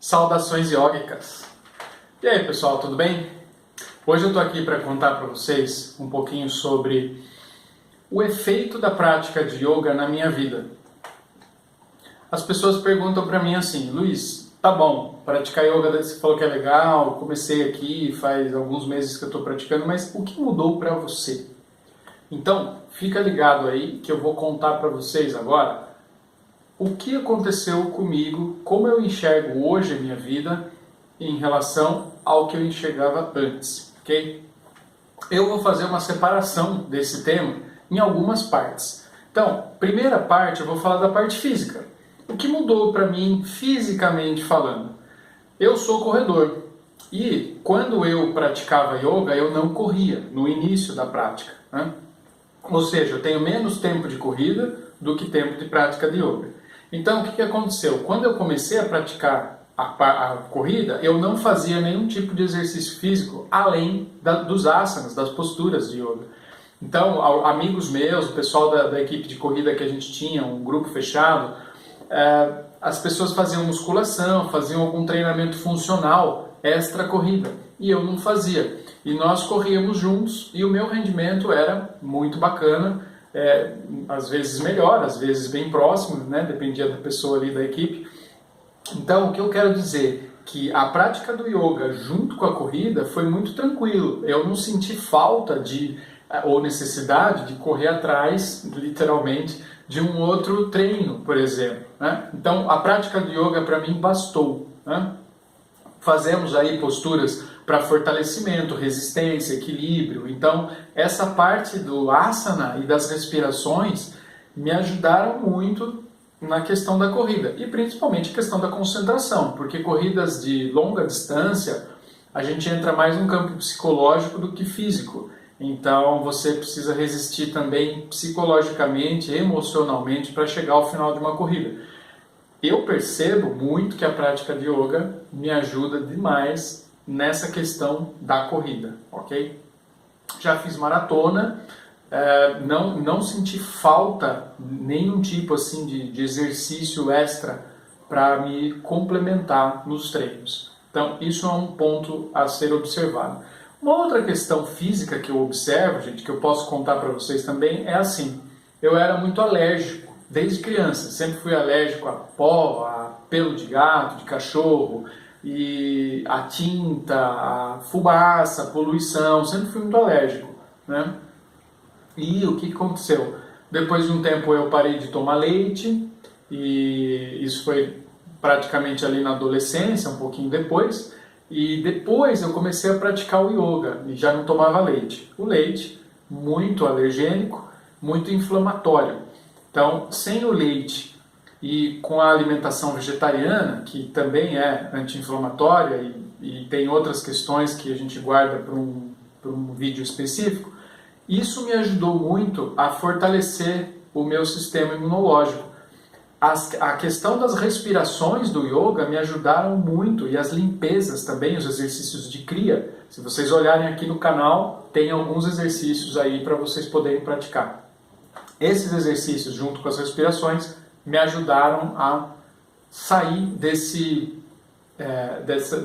Saudações yógicas! E aí pessoal, tudo bem? Hoje eu estou aqui para contar para vocês um pouquinho sobre o efeito da prática de yoga na minha vida. As pessoas perguntam para mim assim: Luiz, tá bom, praticar yoga você falou que é legal, comecei aqui, faz alguns meses que eu estou praticando, mas o que mudou para você? Então, fica ligado aí que eu vou contar para vocês agora o que aconteceu comigo, como eu enxergo hoje a minha vida em relação ao que eu enxergava antes, ok? Eu vou fazer uma separação desse tema em algumas partes. Então, primeira parte eu vou falar da parte física. O que mudou para mim fisicamente falando? Eu sou corredor e quando eu praticava yoga eu não corria no início da prática, né? Ou seja, eu tenho menos tempo de corrida do que tempo de prática de yoga. Então, o que aconteceu? Quando eu comecei a praticar a corrida, eu não fazia nenhum tipo de exercício físico além dos asanas, das posturas de yoga. Então, amigos meus, o pessoal da equipe de corrida que a gente tinha, um grupo fechado, as pessoas faziam musculação, faziam algum treinamento funcional extra corrida, e eu não fazia. E nós corríamos juntos e o meu rendimento era muito bacana, às vezes melhor, às vezes bem próximo, né? Dependia da pessoa ali da equipe. Então, o que eu quero dizer que a prática do yoga junto com a corrida foi muito tranquilo. Eu não senti falta ou necessidade de correr atrás, literalmente, de um outro treino, por exemplo, né? Então, a prática do yoga para mim bastou, né? Fazemos aí posturas para fortalecimento, resistência, equilíbrio. Então, essa parte do asana e das respirações me ajudaram muito na questão da corrida. E principalmente a questão da concentração, porque corridas de longa distância, a gente entra mais no campo psicológico do que físico. Então, você precisa resistir também psicologicamente, emocionalmente, para chegar ao final de uma corrida. Eu percebo muito que a prática de yoga me ajuda demais nessa questão da corrida, ok? Já fiz maratona, não senti falta nenhum tipo assim de exercício extra para me complementar nos treinos. Então, isso é um ponto a ser observado. Uma outra questão física que eu observo, gente, que eu posso contar para vocês também, é assim: eu era muito alérgico desde criança, sempre fui alérgico a pó, a pelo de gato, de cachorro, e a tinta, a fumaça, a poluição, sempre fui muito alérgico, né? E o que aconteceu? Depois de um tempo eu parei de tomar leite, e isso foi praticamente ali na adolescência, um pouquinho depois, e depois eu comecei a praticar o yoga, e já não tomava leite. O leite, muito alergênico, muito inflamatório. Então, sem o leite e com a alimentação vegetariana, que também é anti-inflamatória e tem outras questões que a gente guarda para um vídeo específico, isso me ajudou muito a fortalecer o meu sistema imunológico. A questão das respirações do yoga me ajudaram muito, e as limpezas também, os exercícios de kriya. Se vocês olharem aqui no canal, tem alguns exercícios aí para vocês poderem praticar. Esses exercícios, junto com as respirações, me ajudaram a sair desse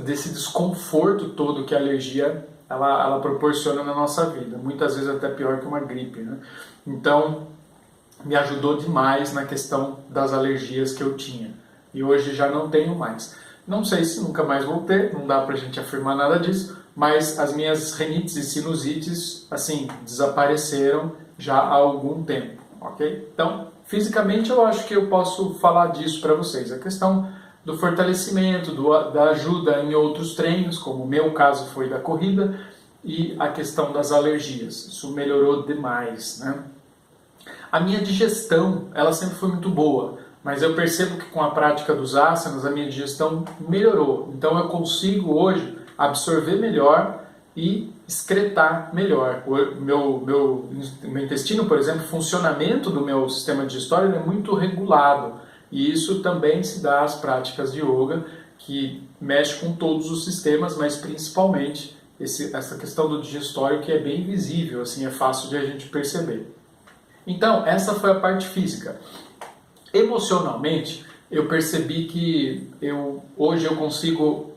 desconforto todo que a alergia ela proporciona na nossa vida. Muitas vezes até pior que uma gripe, né? Então, me ajudou demais na questão das alergias que eu tinha. E hoje já não tenho mais. Não sei se nunca mais vou ter, não dá pra gente afirmar nada disso, mas as minhas rinites e sinusites, assim, desapareceram já há algum tempo, ok? Então, fisicamente eu acho que eu posso falar disso para vocês. A questão do fortalecimento, da ajuda em outros treinos, como o meu caso foi da corrida, e a questão das alergias. Isso melhorou demais, né? A minha digestão, ela sempre foi muito boa, mas eu percebo que com a prática dos asanas a minha digestão melhorou. Então eu consigo hoje absorver melhor e excretar melhor. O meu intestino, por exemplo, o funcionamento do meu sistema digestório é muito regulado. E isso também se dá às práticas de yoga, que mexe com todos os sistemas, mas principalmente essa questão do digestório, que é bem visível, assim, é fácil de a gente perceber. Então, essa foi a parte física. Emocionalmente, eu percebi que hoje eu consigo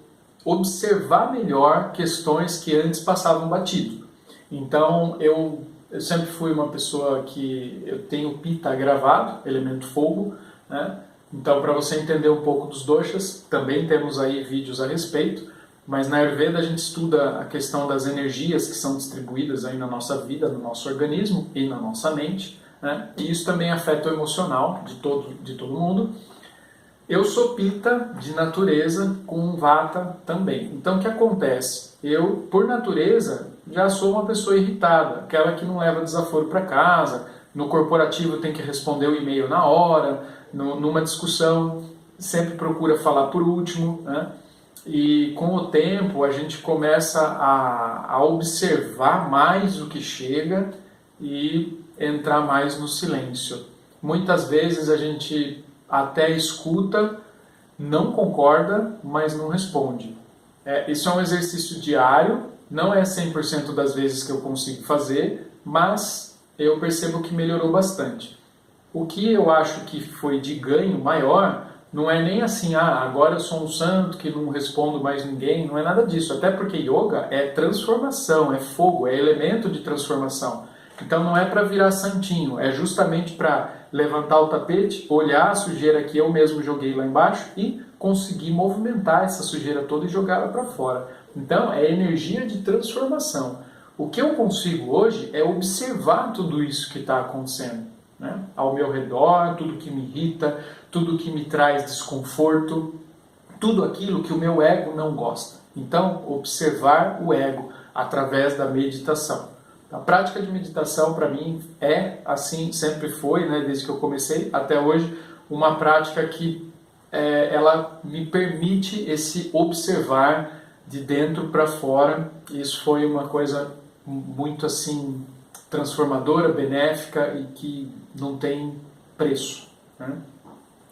observar melhor questões que antes passavam batido. Então, eu sempre fui uma pessoa que eu tenho Pitta gravado, elemento fogo, né? Então, para você entender um pouco dos doshas, também temos aí vídeos a respeito, mas na Ayurveda a gente estuda a questão das energias que são distribuídas aí na nossa vida, no nosso organismo e na nossa mente, né? E isso também afeta o emocional de todo mundo. Eu sou Pitta de natureza com Vata também. Então o que acontece? Eu, por natureza, já sou uma pessoa irritada, aquela que não leva desaforo para casa, no corporativo tem que responder o e-mail na hora, numa discussão sempre procura falar por último, né? E com o tempo a gente começa a observar mais o que chega e entrar mais no silêncio. Muitas vezes a gente até escuta, não concorda, mas não responde. Isso é um exercício diário, não é 100% das vezes que eu consigo fazer, mas eu percebo que melhorou bastante. O que eu acho que foi de ganho maior não é nem assim, agora eu sou um santo que não respondo mais ninguém, não é nada disso. Até porque yoga é transformação, é fogo, é elemento de transformação. Então não é para virar santinho, é justamente para levantar o tapete, olhar a sujeira que eu mesmo joguei lá embaixo e conseguir movimentar essa sujeira toda e jogá-la para fora. Então é energia de transformação. O que eu consigo hoje é observar tudo isso que está acontecendo, né? Ao meu redor, tudo que me irrita, tudo que me traz desconforto, tudo aquilo que o meu ego não gosta. Então, observar o ego através da meditação. A prática de meditação, para mim, é assim, sempre foi, né, desde que eu comecei até hoje, uma prática que ela me permite esse observar de dentro para fora. Isso foi uma coisa muito assim transformadora, benéfica e que não tem preço, né?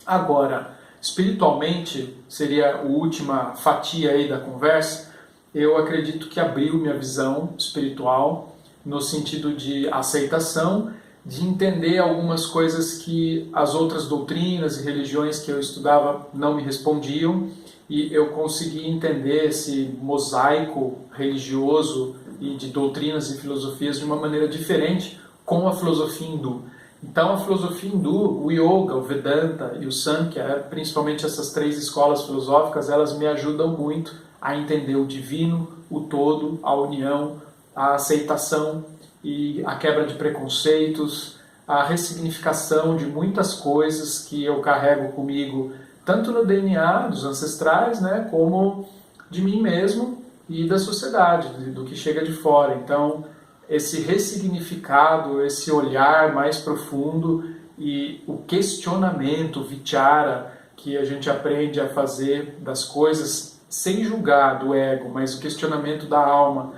Agora, espiritualmente, seria a última fatia aí da conversa, eu acredito que abriu minha visão espiritual no sentido de aceitação, de entender algumas coisas que as outras doutrinas e religiões que eu estudava não me respondiam, e eu consegui entender esse mosaico religioso e de doutrinas e filosofias de uma maneira diferente com a filosofia hindu. Então a filosofia hindu, o yoga, o Vedanta e o Sankhya, principalmente essas três escolas filosóficas, elas me ajudam muito a entender o divino, o todo, a união, a aceitação e a quebra de preconceitos, a ressignificação de muitas coisas que eu carrego comigo, tanto no DNA dos ancestrais, né, como de mim mesmo e da sociedade, do que chega de fora. Então, esse ressignificado, esse olhar mais profundo e o questionamento, o vichara, que a gente aprende a fazer das coisas sem julgar do ego, mas o questionamento da alma,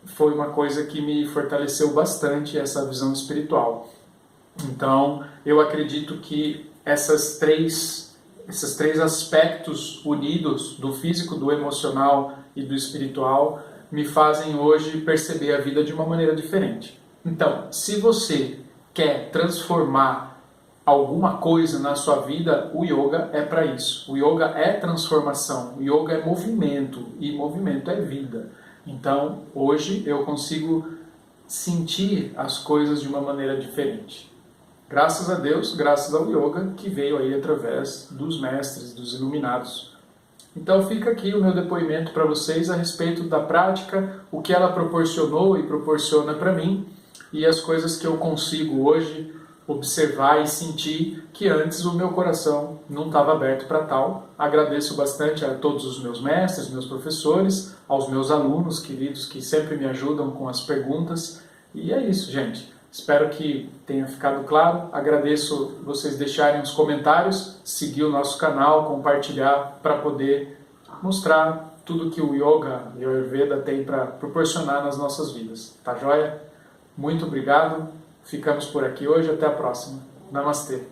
foi uma coisa que me fortaleceu bastante, essa visão espiritual. Então, eu acredito que esses três aspectos unidos, do físico, do emocional e do espiritual, me fazem hoje perceber a vida de uma maneira diferente. Então, se você quer transformar alguma coisa na sua vida, o yoga é para isso. O yoga é transformação, o yoga é movimento, e movimento é vida. Então, hoje eu consigo sentir as coisas de uma maneira diferente. Graças a Deus, graças ao yoga que veio aí através dos mestres, dos iluminados. Então fica aqui o meu depoimento para vocês a respeito da prática, o que ela proporcionou e proporciona para mim e as coisas que eu consigo hoje observar e sentir que antes o meu coração não estava aberto para tal. Agradeço bastante a todos os meus mestres, meus professores, aos meus alunos queridos que sempre me ajudam com as perguntas. E é isso, gente. Espero que tenha ficado claro. Agradeço vocês deixarem os comentários, seguir o nosso canal, compartilhar para poder mostrar tudo que o Yoga e o Ayurveda tem para proporcionar nas nossas vidas. Tá joia? Muito obrigado. Ficamos por aqui hoje. Até a próxima. Namastê.